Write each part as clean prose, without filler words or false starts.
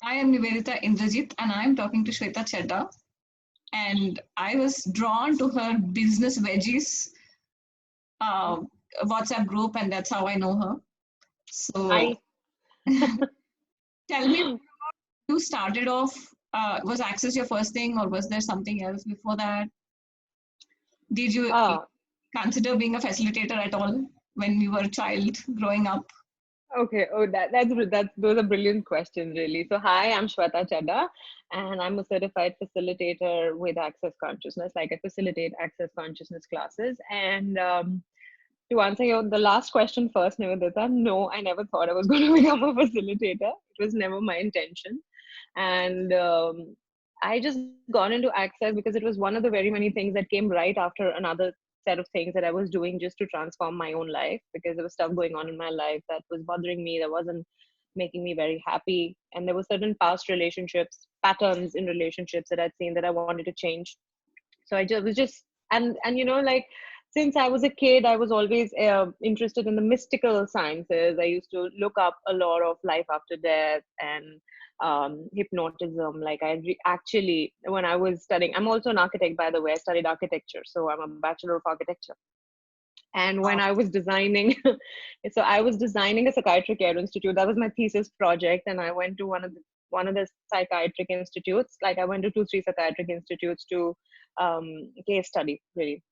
I am Niveditha.indrajit and I am talking to Shwetha Chaddha. And I was drawn to her Business Wedgies uh, WhatsApp group, and that's how I know her. So I tell me, you started off, was Access your first thing, or was there something else before that? Did you uh, consider being a facilitator at all when you were a child growing up? okay. Oh, that's those are brilliant questions, really. So, hi, I'm Shweta Chaddha, and I'm a certified facilitator with Access Consciousness. Like I facilitate Access Consciousness classes. And to answer the last question first, Nivedita, no, I never thought I was going to become a facilitator. It was never my intention, and I just got into Access because it was one of the very many things that came right after another set of things that I was doing just to transform my own life, because there was stuff going on in my life that was bothering me, that wasn't making me very happy. And there were certain past relationships, patterns in relationships that I'd seen that I wanted to change. So I just was just and like since I was a kid, I was always interested in the mystical sciences. I used to look up a lot of life after death and hypnotism. Like actually, when I was studying, I'm also an architect, by the way. I studied architecture, so I'm a bachelor of architecture. And when Wow. I was designing, so I was designing a psychiatric care institute. That was my thesis project, and I went to one of the psychiatric institutes. Like I went to 2 3 psychiatric institutes to case study, really.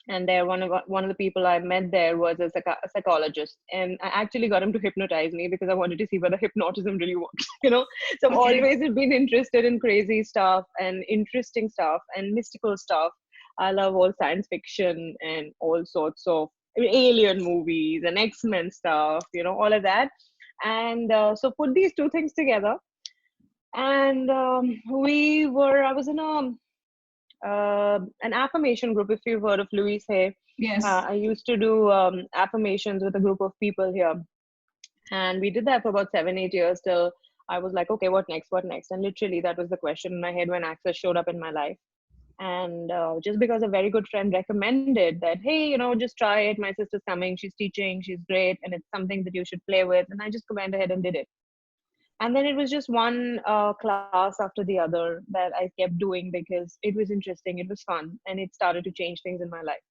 And there, one of the people I met there was a psychologist, and I actually got him to hypnotize me because I wanted to see whether hypnotism really works. So I've Okay. always been interested in crazy stuff and interesting stuff and mystical stuff. I love all science fiction and all sorts of alien movies and X-Men stuff, all of that. And so put these two things together, and I was in an affirmation group. If you've heard of Louise Hay, Yes. I used to do affirmations with a group of people here, and we did that for about 7 8 years till I was like, okay, what next? What next? And literally, that was the question in my head when Access showed up in my life. And just because a very good friend recommended that, hey, just try it. My sister's coming. She's teaching. She's great, and it's something that you should play with. And I just went ahead and did it. And then it was just one class after the other that I kept doing because it was interesting, it was fun, and it started to change things in my life.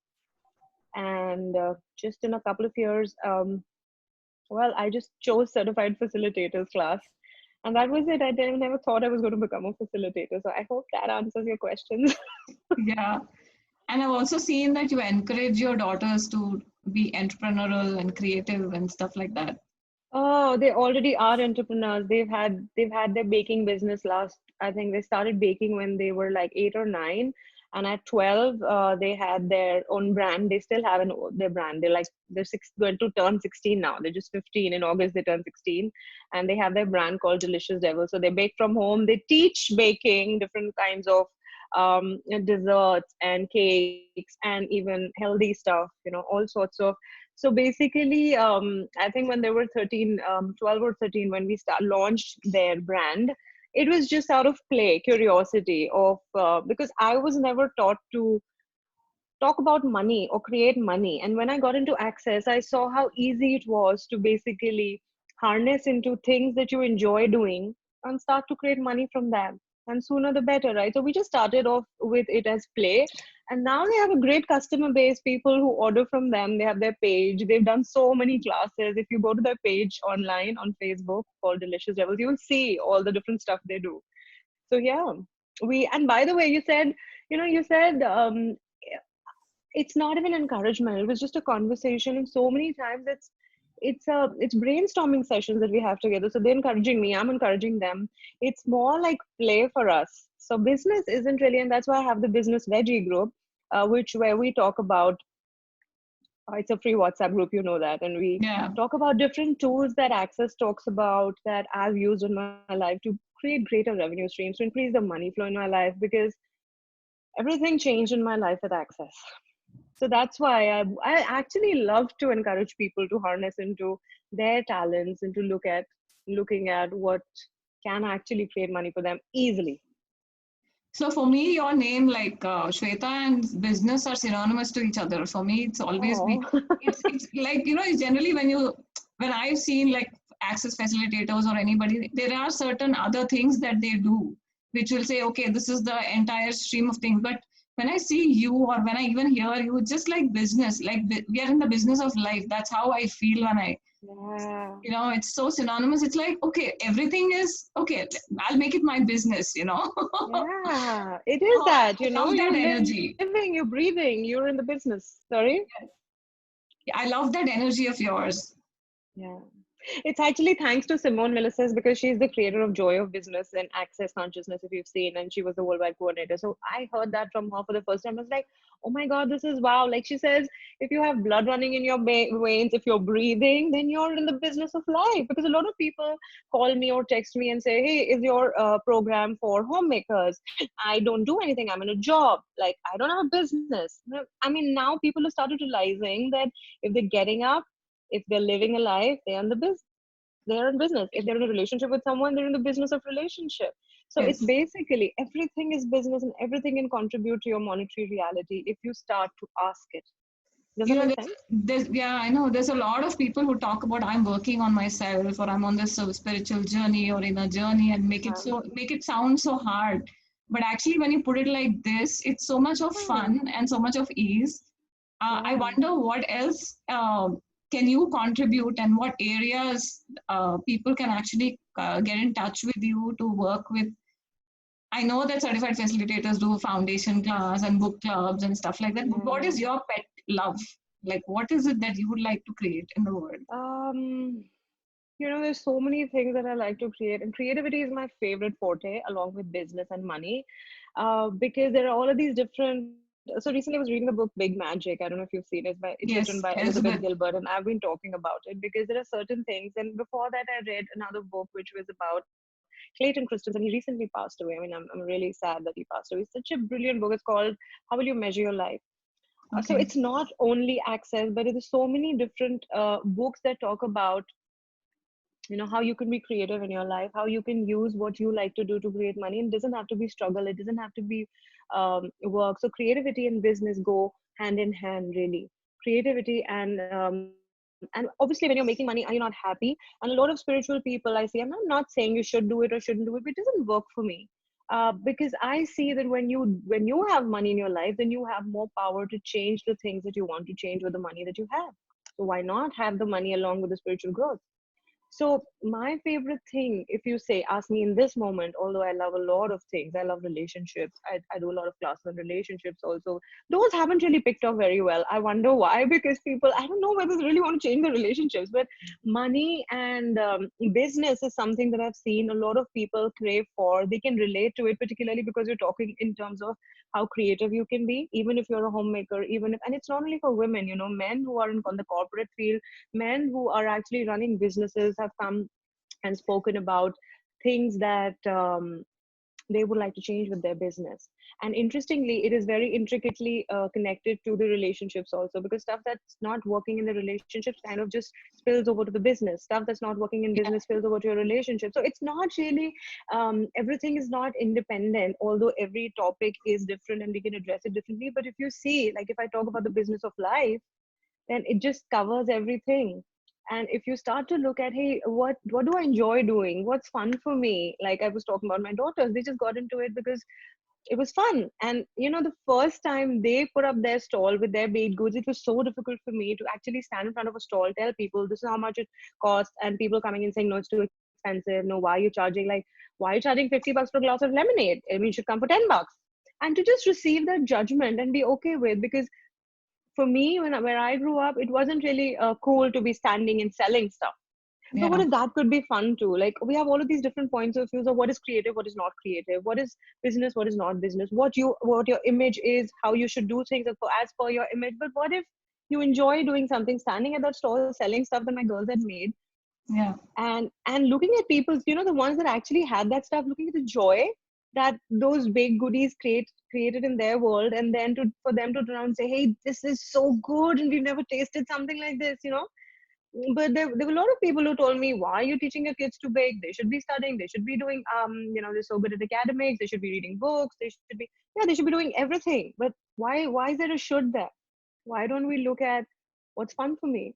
And just in a couple of years, well, I just chose certified facilitators class, and that was it. I never thought I was going to become a facilitator. So I hope that answers your questions. Yeah. And I've also seen that you encourage your daughters to be entrepreneurial and creative and stuff like that. Oh, they already are entrepreneurs. They've had their baking business last. I think they started baking when they were like 8 or 9, and at 12, they had their own brand. They still have their brand. They're going to turn 16 now. They're just 15 in August. They turn 16, and they have their brand called Delicious Devil. So they bake from home. They teach baking, different kinds of desserts and cakes, and even healthy stuff. All sorts of. So basically, I think when they were 13, 12 or 13, when we launched their brand, it was just out of play, curiosity of because I was never taught to talk about money or create money. And when I got into Access, I saw how easy it was to basically harness into things that you enjoy doing and start to create money from that. And sooner the better, right? So we just started off with it as play. And now they have a great customer base, people who order from them. They have their page. They've done so many classes. If you go to their page online on Facebook called Delicious Devils, you'll see all the different stuff they do. So yeah, and by the way, you said it's not even encouragement, it was just a conversation, and so many times it's brainstorming sessions that we have together. So they're encouraging me, I'm encouraging them. It's more like play for us. So business isn't really, and that's why I have the Business Veggie group, which where we talk about, it's a free WhatsApp group, you know that, and we Yeah. talk about different tools that Access talks about that I've used in my life to create greater revenue streams, to increase the money flow in my life, because everything changed in my life with Access. So that's why I actually love to encourage people to harness into their talents and to looking at what can actually create money for them easily. So for me, your name like Shweta and business are synonymous to each other. For me, it's always Oh, be it's like it's generally when I've seen like access facilitators or anybody, there are certain other things that they do, which will say, okay, this is the entire stream of things. But when I see you, or when I even hear you, just like business, like we are in the business of life. That's how I feel when I, Yeah. it's so synonymous. It's like, okay, everything is okay. I'll make it my business. Yeah, it is Oh, that, I love you're that living, energy. you're breathing, you're in the business. Sorry? I love that energy of yours. Yeah. It's actually thanks to Simone Milasas because she's the creator of Joy of Business and Access Consciousness, if you've seen, and she was the worldwide coordinator. So I heard that from her for the first time. I was like, oh my God, this is wow. Like she says, if you have blood running in your veins, if you're breathing, then you're in the business of life. Because a lot of people call me or text me and say, hey, is your program for homemakers? I don't do anything. I'm in a job. Like, I don't have a business. I mean, now people have started realizing that if they're getting up, if they're living a life, they're in the business. They're in business. If they're in a relationship with someone, they're in the business of relationship. So it's Yes. basically everything is business and everything can contribute to your monetary reality if you start to ask it. Does you that know make there's, sense? yeah, I know there's a lot of people who talk about, I'm working on myself, or I'm on this spiritual journey or inner journey, and Uh-huh. make it sound so hard. But actually, when you put it like this, it's so much of Yeah. fun and so much of ease. I Yeah. wonder what else can you contribute, and what areas people can actually get in touch with you to work with. I know that certified facilitators do foundation class and book clubs and stuff like that. But what Yeah. is your pet love? Like, what is it that you would like to create in the world? Um, there's so many things that I like to create, and creativity is my favorite forte, along with business and money, because there are all of these different. So recently, I was reading the book Big Magic. I don't know if you've seen it. It's written by Yes, Elizabeth Elizabeth. Gilbert, and I've been talking about it because there are certain things. And before that, I read another book which was about Clayton Christensen. He recently passed away. I mean, I'm really sad that he passed away. It's such a brilliant book. It's called How Will You Measure Your Life? So Okay. it's not only access, but there's so many different books that talk about how you can be creative in your life, how you can use what you like to do to create money. It doesn't have to be struggle, it doesn't have to be work. So creativity and business go hand in hand, really. Creativity and obviously when you're making money, are you not happy? And a lot of spiritual people I see, I'm not saying you should do it or shouldn't do it, but it doesn't work for me. Because I see that when you have money in your life, then you have more power to change the things that you want to change with the money that you have. So why not have the money along with the spiritual growth? So my favorite thing, if you say, ask me in this moment, although I love a lot of things, I love relationships. I do a lot of classes on relationships also. Those haven't really picked up very well. I wonder why, because people, I don't know whether they really want to change the relationships, but money and business is something that I've seen a lot of people crave for. They can relate to it, particularly because you're talking in terms of how creative you can be, even if you're a homemaker, even if, and it's not only for women, men who are on the corporate field, men who are actually running businesses have come and spoken about things that they would like to change with their business. And interestingly, it is very intricately connected to the relationships also, because stuff that's not working in the relationships kind of just spills over to the business. Stuff that's not working in Yeah. business spills over to your relationship. So it's not really, everything is not independent, although every topic is different and we can address it differently. But if you see, like if I talk about the business of life, then it just covers everything. And if you start to look at, hey, what do I enjoy doing, what's fun for me, like I was talking about my daughters, they just got into it because it was fun. And the first time they put up their stall with their baked goods, it was so difficult for me to actually stand in front of a stall, tell people this is how much it costs, and people coming in saying, no, it's too expensive, no, why are you charging, like, why are you charging $50 for a glass of lemonade, I mean, it should come for $10. And to just receive that judgment and be okay with, because for me, where I grew up, it wasn't really cool to be standing and selling stuff. So what Yeah. if that could be fun too? Like we have all of these different points of views of what is creative, what is not creative, what is business, what is not business, what your image is, how you should do things as per your image. But what if you enjoy doing something, standing at that stall selling stuff that my girls had made, Yeah. and looking at people, the ones that actually had that stuff, looking at the joy that those baked goodies created in their world, and then for them to turn around and say, hey, this is so good and we've never tasted something like this. But there were a lot of people who told me, why are you teaching your kids to bake? They should be studying, they should be doing they're so good at academics, they should be reading books, they should be, yeah, they should be doing everything. But why is there a should there? Why don't we look at what's fun for me?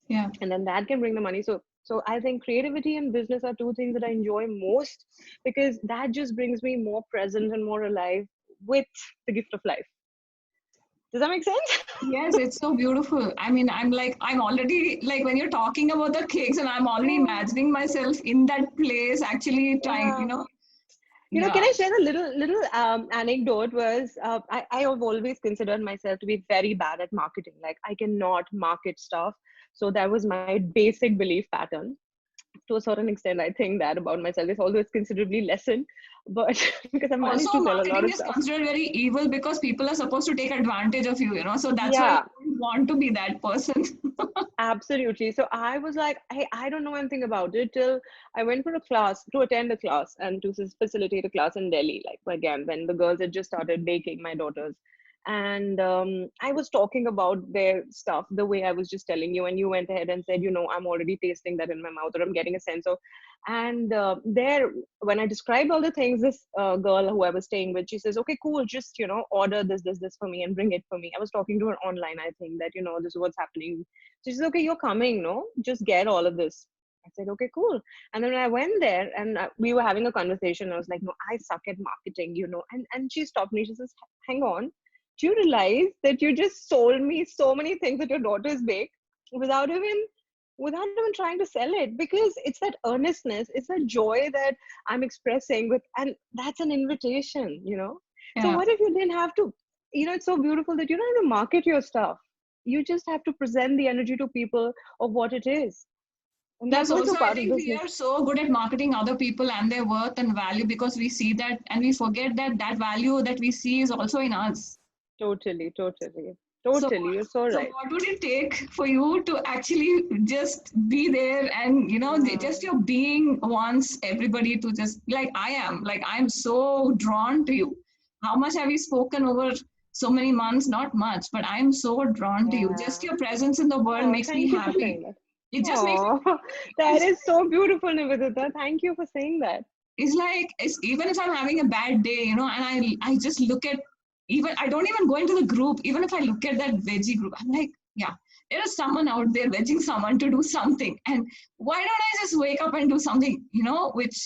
Yeah. And then that can bring the money. So So I think creativity and business are two things that I enjoy most, because that just brings me more present and more alive with the gift of life. Does that make sense? Yes, it's so beautiful. I mean, I'm already like when you're talking about the cakes, and I'm already imagining myself in that place, actually trying, Yeah. Can yeah. I share a little anecdote? Was I have always considered myself to be very bad at marketing. Like I cannot market stuff. So that was my basic belief pattern. To a certain extent, I think that about myself. It's always considerably lessened, but because I've managed Also, to sell a lot marketing of is stuff. considered very evil because people are supposed to take advantage of you, so that's why you Yeah, don't want to be that person. absolutely. So I was like, hey, I don't know anything about it till I went for a class to attend a class and to facilitate a class in Delhi. Like again, when the girls had just started baking, my daughters, and I was talking about their stuff the way I was just telling you, and you went ahead and said, I'm already tasting that in my mouth, or I'm getting a sense of. And there, when I described all the things, this girl who I was staying with, she says, "Okay, cool, just order this for me and bring it for me." I was talking to her online, I think that this is what's happening. She says, "Okay, you're coming, no? Just get all of this." I said, "Okay, cool." And then when I went there and we were having a conversation, I was like, "No, I suck at marketing." And she stopped me. She says, "Hang on. Do you realize that you just sold me so many things that your daughters bake without even trying to sell it? Because it's that earnestness, it's that joy that I'm expressing with, and that's an invitation. So Yeah, what if you didn't have to, it's so beautiful that you don't have to market your stuff. You just have to present the energy to people of what it is. And that's that's also also, I part of think we business. are so good at marketing other people and their worth and value because we see that and we forget that that value that we see is also in us. Totally, totally, So, totally. You're so so right. what would it take for you to actually just be there and just Um, your being wants everybody to just like I'm so drawn to you. How much have you spoken over so many months? Not much, but I'm so drawn to you. Just yeah. your presence in the world Oh, makes me thank you for happy. saying that. It just makes me Oh, that is so beautiful, Nivedita. Thank you for saying that. it's even if I'm having a bad day, and I just look at even I don't even go into the group. Even if I look at that veggie group, I'm like, yeah, there is someone out there vegging someone to do something. And why don't I just wake up and do something, which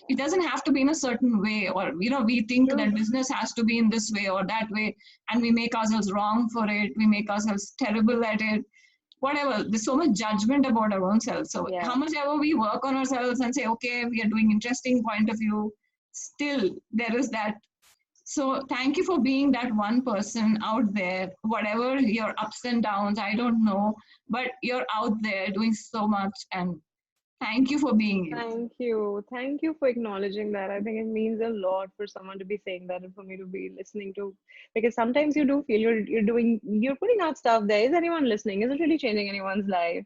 it doesn't have to be in a certain way, or we think True. that business has to be in this way or that way, and we make ourselves wrong for it. We make ourselves terrible at it, whatever. There's so much judgment about our own selves. So how Yeah. much ever we work on ourselves and say, okay, we are doing interesting point of view, still there is that. So thank you for being that one person out there, whatever your ups and downs, I don't know, but you're out there doing so much, and thank you for being you. Thank you. Thank you for acknowledging that. I think it means a lot for someone to be saying that and for me to be listening to, because sometimes you do feel you're putting out stuff there. Is anyone listening? Is it really changing anyone's life?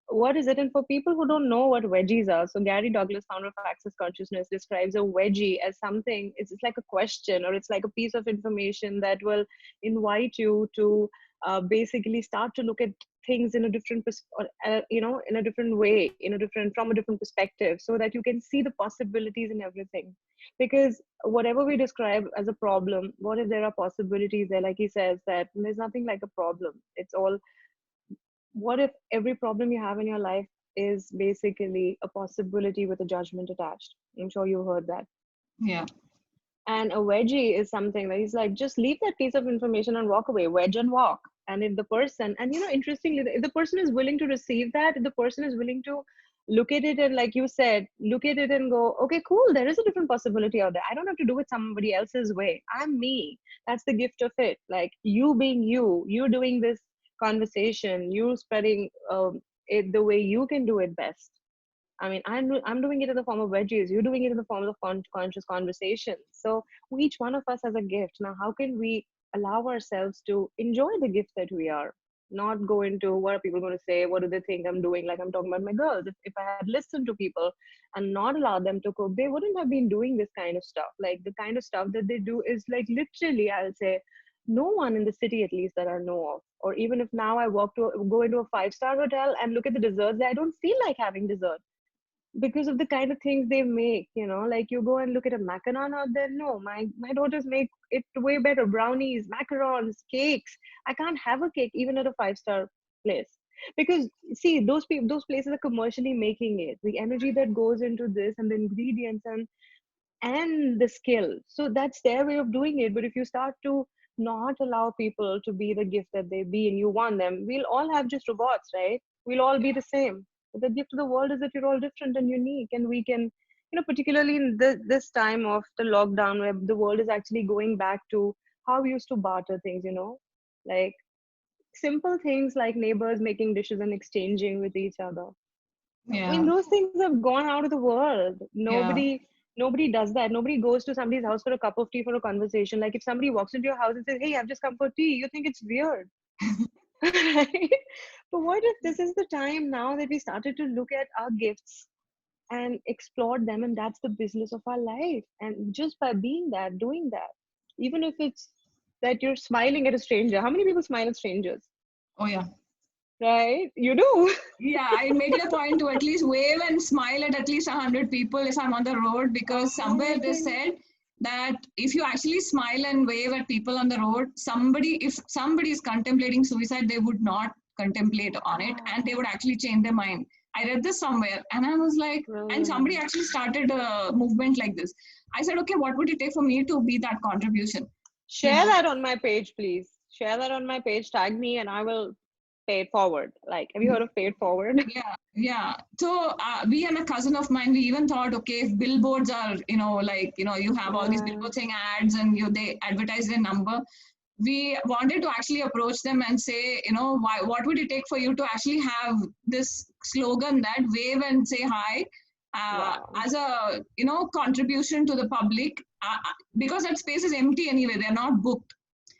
What is it? And for people who don't know what wedgies are, so Gary Douglas, founder of Access Consciousness, describes a wedgie as something. It's like a question, or it's like a piece of information that will invite you to basically start to look at things in a different in a different way, from a different perspective, so that you can see the possibilities in everything. Because whatever we describe as a problem, what if there are possibilities there? Like he says, that there's nothing like a problem. It's all, what if every problem you have in your life is basically a possibility with a judgment attached? I'm sure you heard that. Yeah. And a wedgie is something that he's like, just leave that piece of information and walk away, wedge and walk. And if the person, and interestingly, if the person is willing to receive that, if the person is willing to look at it and, like you said, look at it and go, okay, cool, there is a different possibility out there. I don't have to do it somebody else's way. I'm me. That's the gift of it. Like you being you doing this conversation, you spreading it the way you can do it best. I mean, I'm doing it in the form of wedgies. You're doing it in the form of conscious conversations. So each one of us has a gift. Now, how can we allow ourselves to enjoy the gift that we are? Not go into what are people going to say? What do they think I'm doing? Like I'm talking about my girls. If I had listened to people and not allowed them to cook, they wouldn't have been doing this kind of stuff. Like the kind of stuff that they do is like literally, I'll say, no one in the city, at least that I know of. Or even if now I go into a 5-star hotel and look at the desserts, I don't feel like having dessert because of the kind of things they make. Like you go and look at a macaron out there. No, my daughters make it way better. Brownies, macarons, cakes. I can't have a cake even at a 5-star place. Because see, those people, those places are commercially making it. The energy that goes into this and the ingredients and the skill. So that's their way of doing it. But if you start to not allow people to be the gift that they be and you want them, we'll all have just robots, right? We'll all be the same. But the gift of the world is that you're all different and unique, and we can, particularly in this time of the lockdown where the world is actually going back to how we used to barter things, like simple things like neighbors making dishes and exchanging with each other. I mean, Yeah. those things have gone out of the world. Yeah. Nobody does that. Nobody goes to somebody's house for a cup of tea for a conversation. Like if somebody walks into your house and says, "Hey, I've just come for tea," you think it's weird, right? But what if this is the time now that we started to look at our gifts and explore them, and that's the business of our life? And just by being that, doing that, even if it's that you're smiling at a stranger. How many people smile at strangers? Oh, yeah. Right? You do. Yeah, I make it a point to at least wave and smile at least 100 people if I'm on the road, because somewhere they Amazing. said that if you actually smile and wave at people on the road, if somebody is contemplating suicide, they would not contemplate on it and they would actually change their mind. I read this somewhere and I was like, and somebody Brilliant. actually started a movement like this. I said, okay, what would it take for me to be that contribution? You Share know, that on my page, please. Share that on my page. Tag me, and I will pay it forward. Like, have you heard of pay it forward? yeah, yeah. So we and a cousin of mine, we even thought, okay, if billboards are, you have all these Yeah. billboards saying ads and they advertise their number. We wanted to actually approach them and say, what would it take for you to actually have this slogan that wave and say hi Wow. as a, contribution to the public, because that space is empty anyway. They're not booked.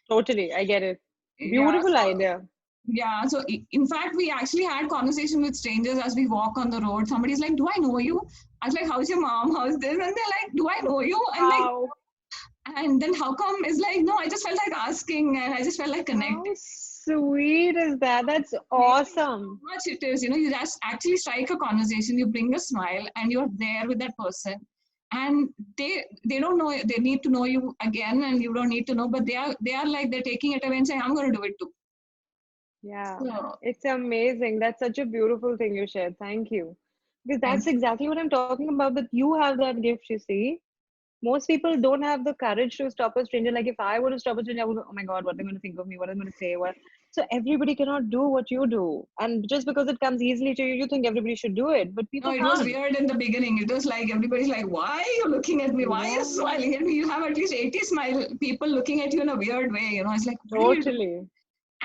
Totally. I get it. Yeah. Beautiful idea. Yeah, so in fact, we actually had conversation with strangers as we walk on the road. Somebody's like, "Do I know you?" I was like, "How's your mom? How's this?" And they're like, "Do I know you?" I'm like, Wow. and then how come? It's like, no, I just felt like asking, and I just felt like How connecting. sweet is that? That's Amazing how awesome. much it is. You just actually strike a conversation, you bring a smile, and you're there with that person. And they don't know, they need to know you again, and you don't need to know, but they are like they're taking it away and saying, "I'm going to do it too." Yeah. So It's amazing. That's such a beautiful thing you shared. Thank you. Because thank that's exactly what I'm talking about. That you have that gift, you see. Most people don't have the courage to stop a stranger. Like if I were to stop a stranger, I would go, oh my God, what are they going to think of me? What are they going to say? What? So everybody cannot do what you do. And just because it comes easily to you, you think everybody should do it. But No, people it was can't. weird in the beginning. It was like everybody's like, "Why are you looking at me? Why are you Yeah, smiling at me?" You have at least 80 smile people looking at you in a weird way. It's like, "What are you doing?" totally.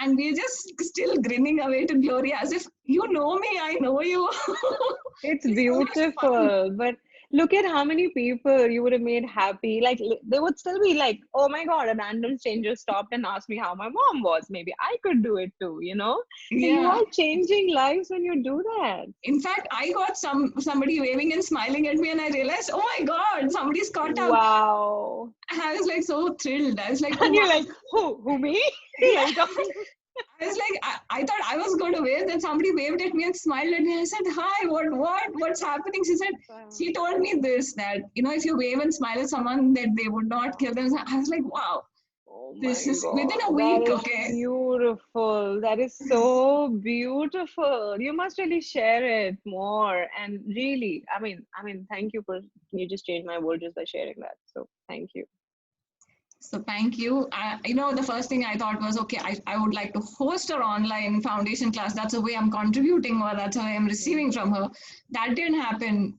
And we're just still grinning away to glory as if you know me, I know you. It's It's so much fun. beautiful, but look at how many people you would have made happy. Like they would still be like, "Oh my God, a random stranger stopped and asked me how my mom was. Maybe I could do it too." So you Yeah. are changing lives when you do that. In fact, I got somebody waving and smiling at me, and I realized, oh my God, somebody's caught up. Wow. And I was like so thrilled. I was like, oh And wow. you're like, who me? Yeah. Like, I was like, I thought I was going to wave. Then somebody waved at me and smiled at me. I said, "Hi, what's happening?" She said, wow. she told me this, that if you wave and smile at someone, that they would not kill them. I was like, wow, Oh this my is within a God, that week. is Okay, beautiful. That is so beautiful. You must really share it more. And really, thank you for you just changed my world just by sharing that. So thank you. so thank you. The first thing I thought was, okay, I would like to host her online foundation class. That's the way I'm contributing, or that's how I'm receiving from her. That didn't happen.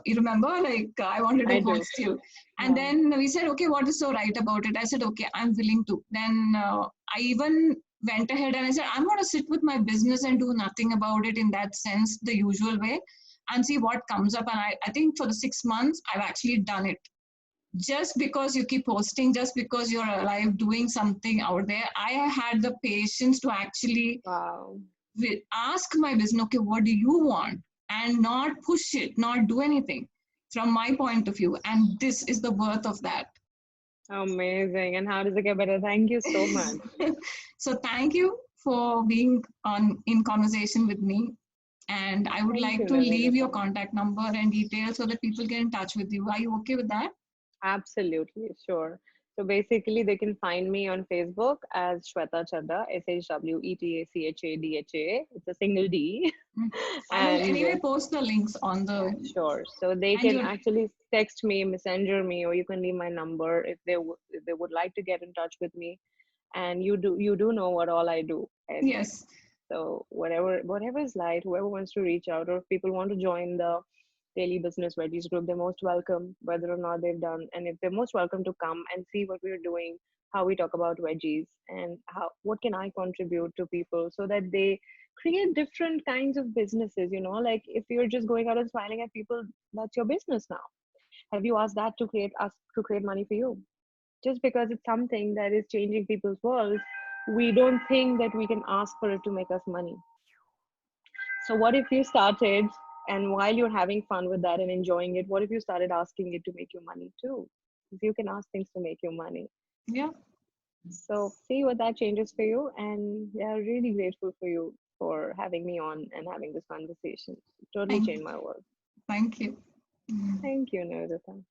You remember, like I wanted to I do. host you. And Yeah. then we said, okay, what is so right about it? I said, okay, I'm willing to. Then I even went ahead and I said, I'm going to sit with my business and do nothing about it in that sense, the usual way, and see what comes up. And I think for the 6 months, I've actually done it. Just because you keep posting, just because you're alive doing something out there, I had the patience to actually Wow. ask my business, okay, what do you want? And not push it, not do anything from my point of view. And this is the worth of that. Amazing. And how does it get better? Thank you so much. So thank you for being on in conversation with me. And I would Thank you, like to leave your Niveditha. contact number and details so that people get in touch with you. Are you okay with that? Absolutely, sure. So basically, they can find me on Facebook as Shwetha Chaddha, Shwetachadha. It's a single D. Mm. I will And anyway post the links on the sure. So they and can your actually text me, messenger me, or you can leave my number if if they would like to get in touch with me. And you do know what all I do. And yes. so whatever is light, whoever wants to reach out, or if people want to join the daily business wedgies group, they're most welcome, whether or not they've done. And if they're most welcome to come and see what we're doing, how we talk about wedgies, and how what can I contribute to people so that they create different kinds of businesses. Like if you're just going out and smiling at people, that's your business now. Have you asked that to create money for you? Just because it's something that is changing people's worlds, we don't think that we can ask for it to make us money. So what if you started, and while you're having fun with that and enjoying it, what if you started asking it to make you money too? Because you can ask things to make you money. Yeah. So see what that changes for you. And yeah, really grateful for you for having me on and having this conversation. Totally Thank changed my world. thank you. Thank you, Niveditha.